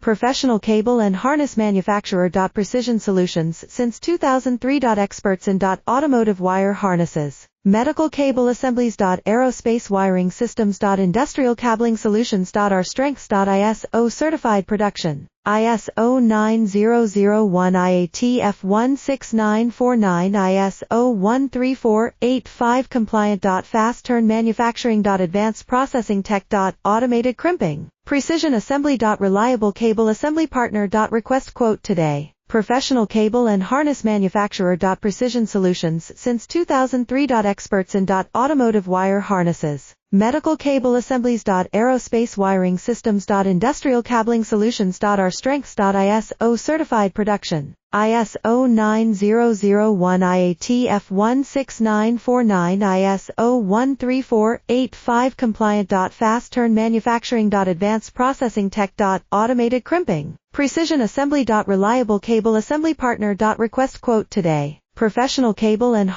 Professional cable and harness manufacturer. Precision Solutions since 2003. Experts in automotive wire harnesses, medical cable assemblies. Aerospace wiring systems. Industrial cabling solutions. Our strengths. ISO certified production. ISO 9001 IATF 16949 ISO 13485 compliant. Fast turn manufacturing. Advanced processing tech. Automated crimping. Precision assembly. Reliable cable assembly partner. Request quote today. Professional cable and harness manufacturer. Precision Solutions since 2003. Experts in automotive wire harnesses, medical cable assemblies. Aerospace wiring systems. Industrial cabling solutions. Our strengths. ISO certified production. ISO 9001 IATF 16949 ISO 13485 compliant. Fast turn manufacturing. Advanced processing tech. Automated crimping. Precision assembly. Reliable cable assembly partner. Request quote today. Professional cable and